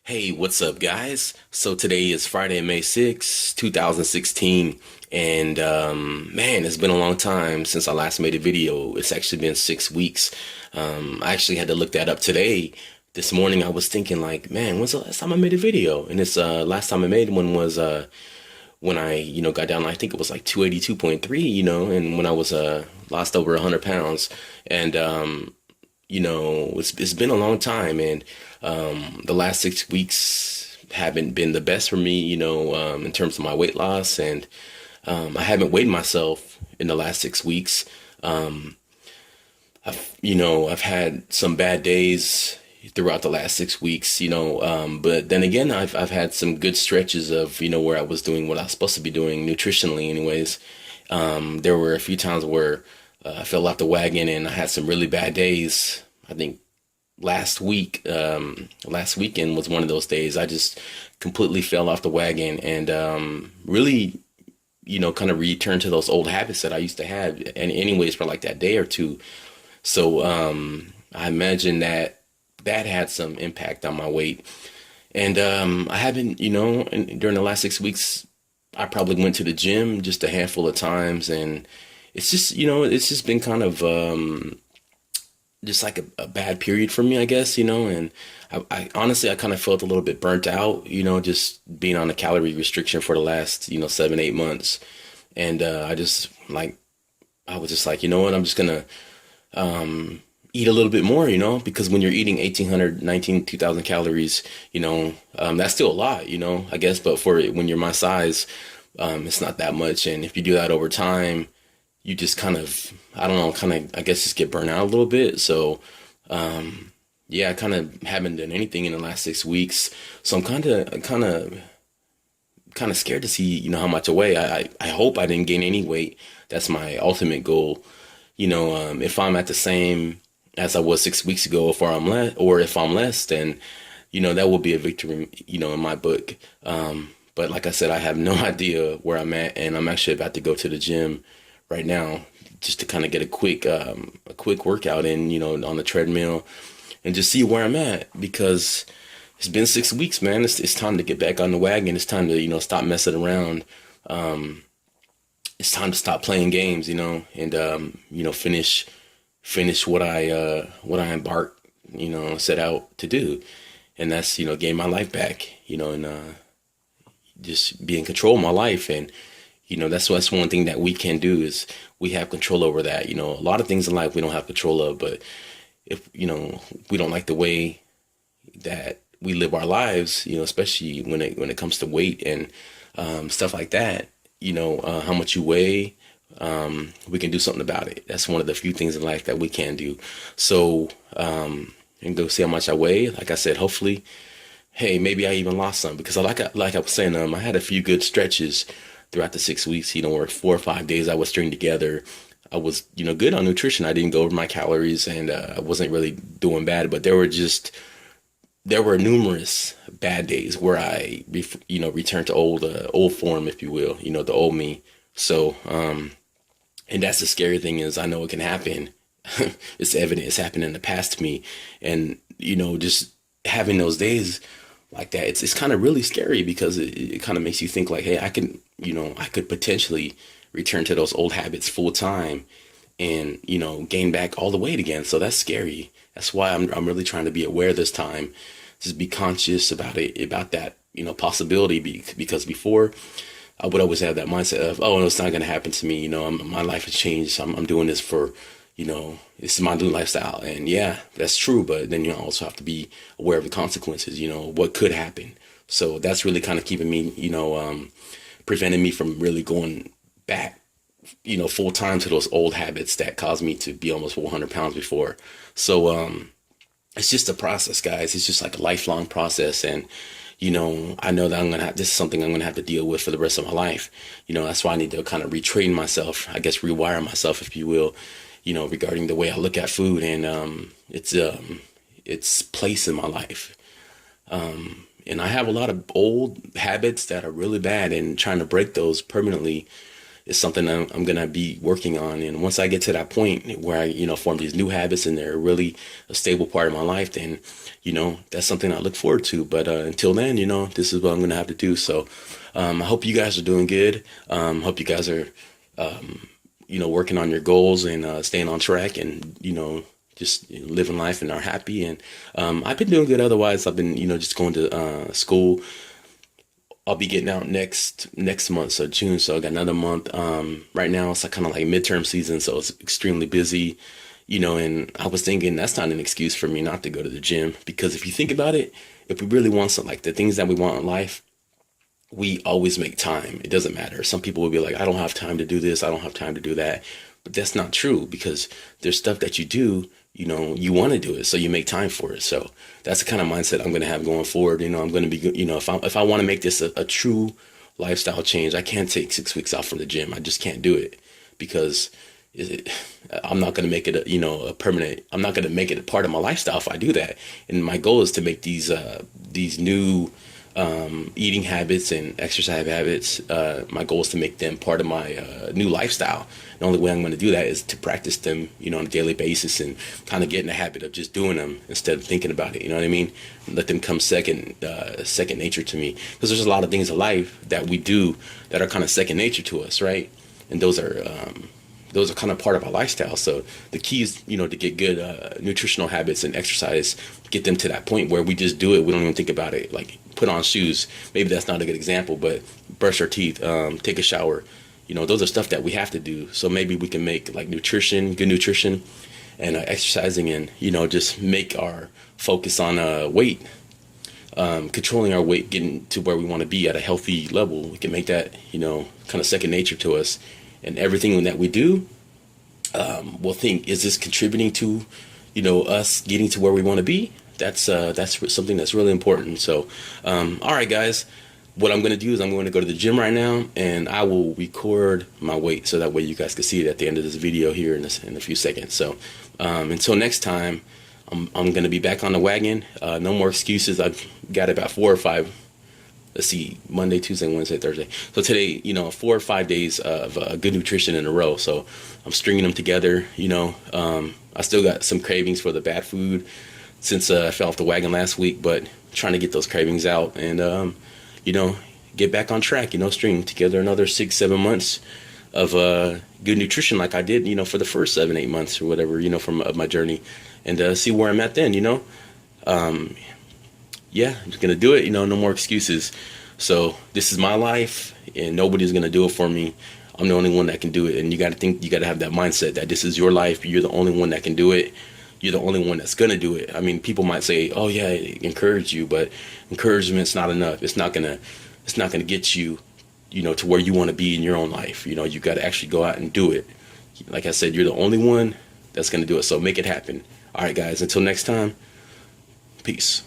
Hey, what's up, guys? So today is Friday, May 6th, 2016, and man, it's been a long time since I last made a video. It's actually been 6 weeks. I actually had to look that up today. This morning, I was thinking like, man, when's the last time I made a video? And it's last time I made one was when I, got down. I think it was like 282.3, and when I was lost over 100 pounds, and it's been a long time, and the last 6 weeks haven't been the best for me, in terms of my weight loss, and I haven't weighed myself in the last 6 weeks. I've had some bad days throughout the last 6 weeks, but then again, I've had some good stretches of, where I was doing what I was supposed to be doing nutritionally, anyways. There were a few times where I fell off the wagon and I had some really bad days. I think last weekend was one of those days. I just completely fell off the wagon and really, kind of returned to those old habits that I used to have, and anyways, for like that day or two. So I imagine that had some impact on my weight. And I haven't, during the last 6 weeks, I probably went to the gym just a handful of times, and it's just, it's just been kind of just like a bad period for me, I guess, and I honestly, I kind of felt a little bit burnt out, just being on a calorie restriction for the last, 7, 8 months. And I was just like, you know what, I'm just gonna eat a little bit more, because when you're eating 1,800, 2,000 calories, that's still a lot, I guess, but for when you're my size, it's not that much. And if you do that over time, you just kind of, I don't know, I guess just get burnt out a little bit. So, yeah, I kind of haven't done anything in the last 6 weeks. So I'm kind of scared to see, how much I weigh. I hope I didn't gain any weight. That's my ultimate goal. If I'm at the same as I was 6 weeks ago, if I'm less, then, that will be a victory, in my book. But like I said, I have no idea where I'm at, and I'm actually about to go to the gym right now just to kind of get a quick workout in, on the treadmill, and just see where I'm at, because it's been 6 weeks, man. It's time to get back on the wagon. It's time to, stop messing around. It's time to stop playing games, and finish what I embarked, set out to do. And that's, gain my life back, and just be in control of my life. And that's one thing that we can do, is we have control over that. A lot of things in life we don't have control of, but if we don't like the way that we live our lives, especially when it comes to weight and stuff like that, how much you weigh, we can do something about it. That's one of the few things in life that we can do. So and go see how much I weigh. Like I said, hopefully, hey, maybe I even lost some, because like I was saying, I had a few good stretches throughout the 6 weeks. Where 4 or 5 days I was stringing together. I was, good on nutrition. I didn't go over my calories, and I wasn't really doing bad. But there were numerous bad days where I, returned to old form, if you will. The old me. So, and that's the scary thing, is I know it can happen. It's evident it's happened in the past to me, and just having those days like that, it's kind of really scary, because it kind of makes you think like, hey, I could potentially return to those old habits full time, and gain back all the weight again. So that's scary. That's why I'm really trying to be aware this time, just be conscious about it, about that possibility, because before I would always have that mindset of, oh, no, it's not going to happen to me. My life has changed. So I'm doing this for, this is my new lifestyle. And yeah, that's true. But then you also have to be aware of the consequences, what could happen. So that's really kind of keeping me, preventing me from really going back, full time to those old habits that caused me to be almost 400 pounds before. So, it's just a process, guys. It's just like a lifelong process. And, I know that this is something I'm going to have to deal with for the rest of my life. That's why I need to kind of retrain myself, I guess, rewire myself, if you will, regarding the way I look at food, and its place in my life. And I have a lot of old habits that are really bad, and trying to break those permanently is something I'm going to be working on. And once I get to that point where I, form these new habits and they're really a stable part of my life, then, that's something I look forward to. But until then, this is what I'm going to have to do. So I hope you guys are doing good. Hope you guys are, working on your goals and staying on track and, just living life and are happy. And I've been doing good. Otherwise, I've been, just going to school. I'll be getting out next month, so June. So I got another month. Right now it's like kind of like midterm season, so it's extremely busy, And I was thinking that's not an excuse for me not to go to the gym, because if you think about it, if we really want something like the things that we want in life, we always make time. It doesn't matter. Some people will be like, I don't have time to do this. I don't have time to do that. But that's not true, because there's stuff that you do, you want to do it. So you make time for it. So that's the kind of mindset I'm going to have going forward. I'm going to be, if I want to make this a true lifestyle change, I can't take 6 weeks off from the gym. I just can't do it, because it, I'm not going to make it a permanent. I'm not going to make it a part of my lifestyle if I do that. And my goal is to make these new eating habits and exercise habits. My goal is to make them part of my new lifestyle. The only way I'm going to do that is to practice them, on a daily basis, and kind of get in the habit of just doing them instead of thinking about it. You know what I mean? Let them come second nature to me, because there's a lot of things in life that we do that are kind of second nature to us, right? And those are kind of part of our lifestyle. So the key is, to get good nutritional habits and exercise, get them to that point where we just do it. We don't even think about it. Like put on shoes. Maybe that's not a good example, but brush our teeth, take a shower. Those are stuff that we have to do. So maybe we can make like good nutrition and exercising, and, just make our focus on weight, controlling our weight, getting to where we want to be at a healthy level. We can make that, kind of second nature to us. And everything that we do, we'll think, is this contributing to, us getting to where we want to be? That's something that's really important. So, all right, guys, what I'm going to do is I'm going to go to the gym right now, and I will record my weight so that way you guys can see it at the end of this video here in a few seconds. So, until next time, I'm going to be back on the wagon. No more excuses. I've got about 4 or 5. Let's see, Monday, Tuesday, Wednesday, Thursday. So today, 4 or 5 days of good nutrition in a row. So I'm stringing them together. I still got some cravings for the bad food since I fell off the wagon last week, but trying to get those cravings out and, get back on track, string together another 6-7 months of good nutrition like I did, for the first 7-8 months or whatever, from my journey, and see where I'm at then, yeah, I'm just going to do it, no more excuses. So this is my life, and nobody's going to do it for me. I'm the only one that can do it. And you got to have that mindset that this is your life. You're the only one that can do it. You're the only one that's going to do it. I mean, people might say, oh yeah, encourage you, but encouragement's not enough. It's not going to get you, to where you want to be in your own life. You got to actually go out and do it. Like I said, you're the only one that's going to do it. So make it happen. All right, guys, until next time, peace.